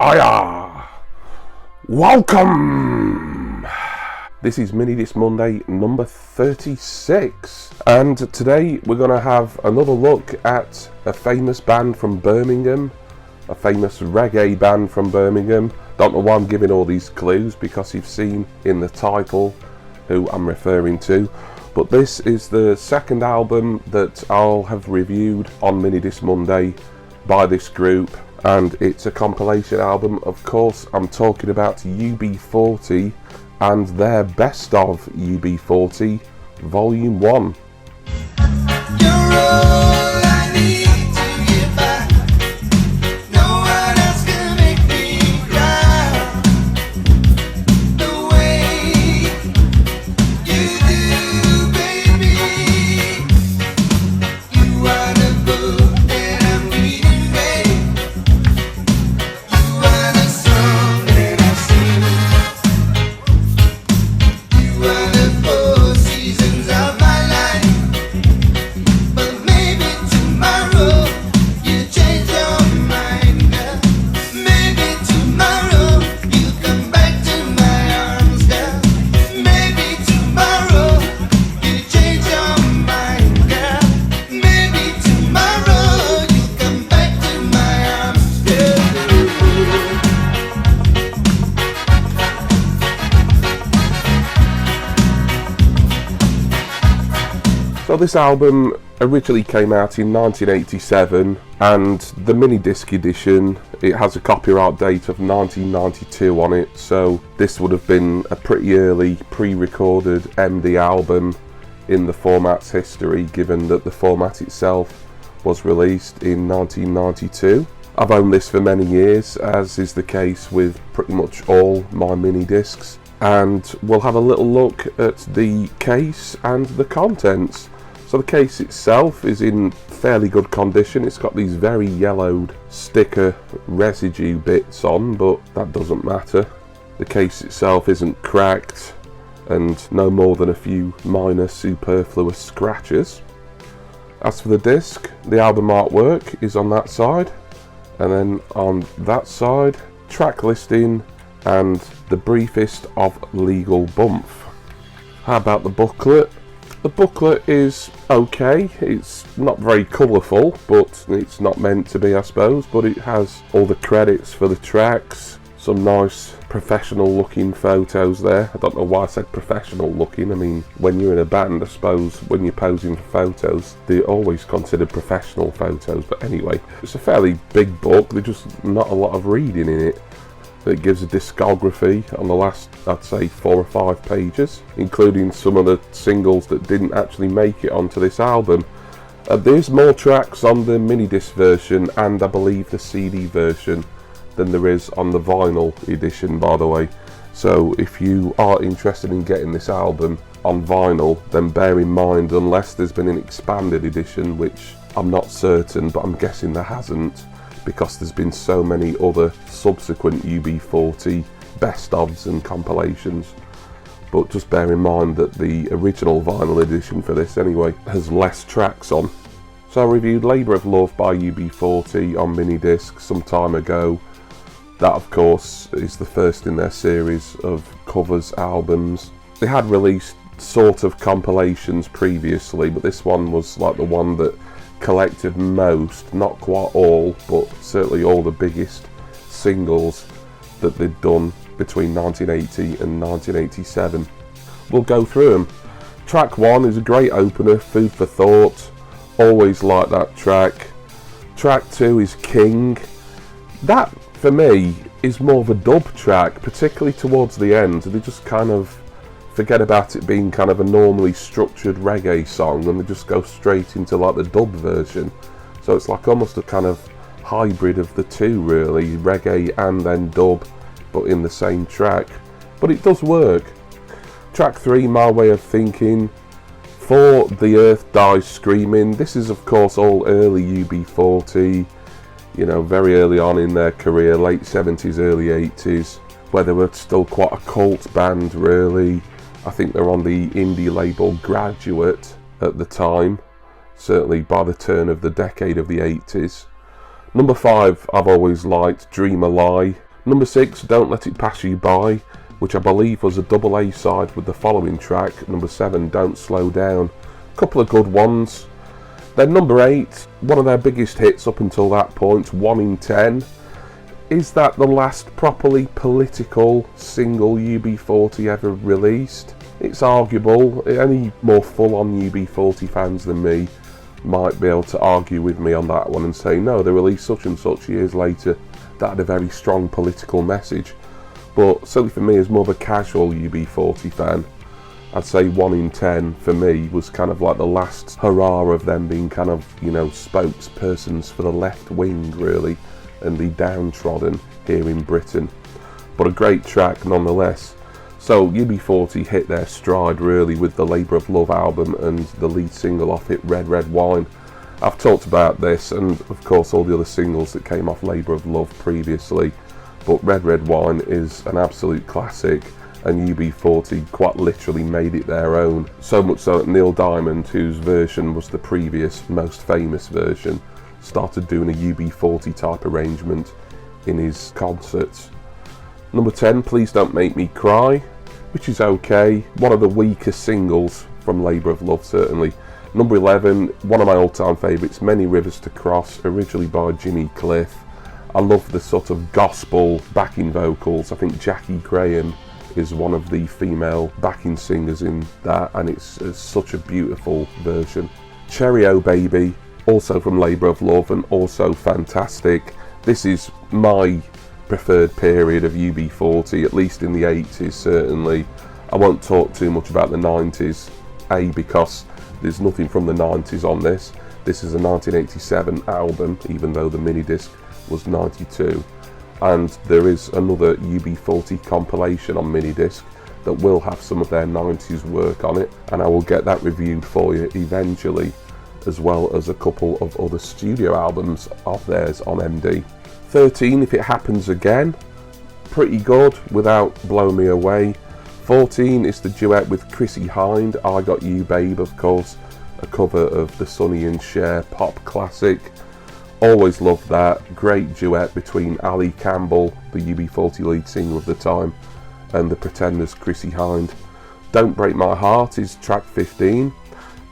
Hiya! Welcome! This is Minidisc Monday number 36, and today we're going to have another look at a famous band from Birmingham, a famous reggae band from Birmingham. Don't know why I'm giving all these clues, because you've seen in the title who I'm referring to, but this is the second album that I'll have reviewed on Minidisc Monday by this group, and it's a compilation album. Of course, I'm talking about UB40 and their Best of UB40 Volume 1. So this album originally came out in 1987, and the Minidisc edition, it has a copyright date of 1992 on it, so this would have been a pretty early pre-recorded MD album in the format's history, given that the format itself was released in 1992. I've owned this for many years, as is the case with pretty much all my Minidiscs, and we'll have a little look at the case and the contents. So the case itself is in fairly good condition. It's got these very yellowed sticker residue bits on, but that doesn't matter. The case itself isn't cracked, and no more than a few minor superfluous scratches. As for the disc, the album artwork is on that side, and then on that side, track listing and the briefest of legal bump. How about the booklet? The booklet is okay. It's not very colourful, but it's not meant to be, I suppose. But it has all the credits for the tracks, some nice professional looking photos there. I don't know why I said professional looking. I mean, when you're in a band, I suppose when you're posing for photos, they're always considered professional photos. But anyway, it's a fairly big book. There's just not a lot of reading in it. It gives a discography on the last, I'd say, 4 or 5 pages, including some of the singles that didn't actually make it onto this album. There's more tracks on the Minidisc version and I believe the CD version than there is on the vinyl edition, by the way. So if you are interested in getting this album on vinyl, then bear in mind, unless there's been an expanded edition, which I'm not certain, but I'm guessing there hasn't, because there's been so many other subsequent UB40 best ofs and compilations. But just bear in mind that the original vinyl edition for this anyway has less tracks on. So I reviewed Labour of Love by UB40 on Minidisc some time ago. That of course is the first in their series of covers albums. They had released sort of compilations previously, but this one was like the one that collected most, not quite all, but certainly all the biggest singles that they'd done between 1980 and 1987. We'll go through them. Track 1 is a great opener, food for thought, always like that track. Track 2 is King. That, for me, is more of a dub track, particularly towards the end. They just kind of forget about it being kind of a normally structured reggae song, and they just go straight into like the dub version. So it's like almost a kind of hybrid of the two, really, reggae and then dub, but in the same track. But it does work. Track 3, My Way of Thinking. 4, The Earth Dies Screaming. This is of course all early UB40, you know, very early on in their career, late 70s, early 80s, where they were still quite a cult band, really. I think they're on the indie label Graduate at the time, certainly by the turn of the decade of the 80s. Number 5, I've always liked, Dream a Lie. Number 6, Don't Let It Pass You By, which I believe was a double A side with the following track. Number 7, Don't Slow Down. Couple of good ones. Then number 8, one of their biggest hits up until that point, 1 in 10. Is that the last properly political single UB40 ever released? It's arguable. Any more full-on UB40 fans than me might be able to argue with me on that one and say, no, they released such and such years later. That had a very strong political message. But certainly for me, as more of a casual UB40 fan, I'd say 1 in 10 for me was kind of like the last hurrah of them being kind of, you know, spokespersons for the left wing, really, and the downtrodden here in Britain. But a great track nonetheless. So UB40 hit their stride really with the Labour of Love album and the lead single off it, Red Red Wine. I've talked about this and of course all the other singles that came off Labour of Love previously, but Red Red Wine is an absolute classic, and UB40 quite literally made it their own. So much so that Neil Diamond, whose version was the previous most famous version, started doing a UB40 type arrangement in his concerts. Number 10, Please Don't Make Me Cry, which is okay. One of the weaker singles from Labour of Love, certainly. Number 11, one of my all-time favourites, Many Rivers to Cross, originally by Jimmy Cliff. I love the sort of gospel backing vocals. I think Jackie Graham is one of the female backing singers in that, and it's such a beautiful version. Cherry O Baby, also from Labour of Love and also fantastic. This is my preferred period of UB40, at least in the 80s certainly. I won't talk too much about the 90s, because there's nothing from the 90s on this. This is a 1987 album, even though the Minidisc was 92. And there is another UB40 compilation on Minidisc that will have some of their 90s work on it, and I will get that reviewed for you eventually, as well as a couple of other studio albums of theirs on MD. 13, If It Happens Again, pretty good without blowing me away. 14 is the duet with Chrissie Hynde, I Got You Babe, of course, a cover of the Sonny and Cher pop classic. Always loved that. Great duet between Ali Campbell, the UB40 lead singer of the time, and the Pretenders' Chrissie Hynde. Don't Break My Heart is track 15.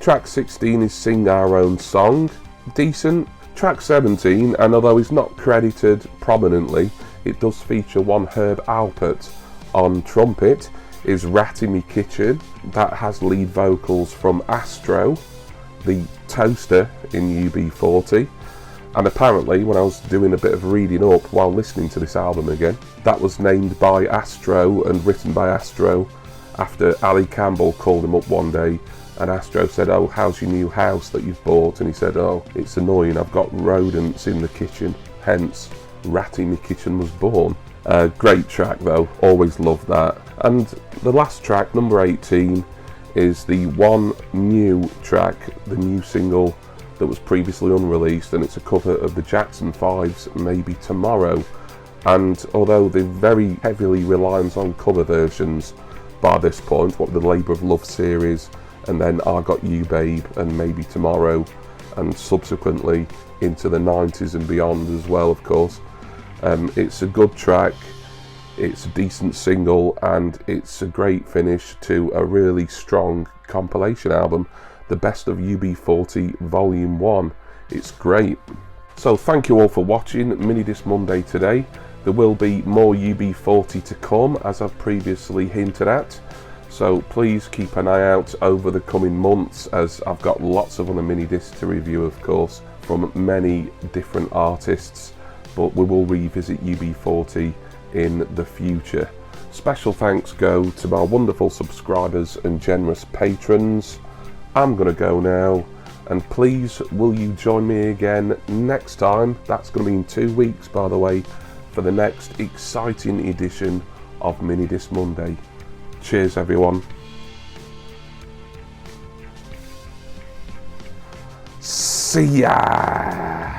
Track 16 is Sing Our Own Song, decent. Track 17, and although it's not credited prominently, it does feature one Herb Alpert on trumpet, is Rat in Me Kitchen. That has lead vocals from Astro, the toaster in UB40. And apparently, when I was doing a bit of reading up while listening to this album again, that was named by Astro and written by Astro after Ali Campbell called him up one day and Astro said, "Oh, how's your new house that you've bought?" And he said, "Oh, it's annoying, I've got rodents in the kitchen." Hence, Rat in Me Kitchen was born. Great track though, always loved that. And the last track, number 18, is the one new track, the new single that was previously unreleased, and it's a cover of the Jackson 5's Maybe Tomorrow. And although they're very heavily reliant on cover versions by this point, what with the Labour of Love series, and then I Got You Babe and Maybe Tomorrow, and subsequently into the 90s and beyond as well, of course. It's a good track, it's a decent single, and it's a great finish to a really strong compilation album, the Best of UB40 Volume 1. It's great. So thank you all for watching Minidisc Monday today. There will be more UB40 to come, as I've previously hinted at. So please keep an eye out over the coming months, as I've got lots of other Minidiscs to review, of course, from many different artists. But we will revisit UB40 in the future. Special thanks go to my wonderful subscribers and generous patrons. I'm going to go now, and please will you join me again next time. That's going to be in 2 weeks, by the way, for the next exciting edition of Minidisc Monday. Cheers everyone. See ya!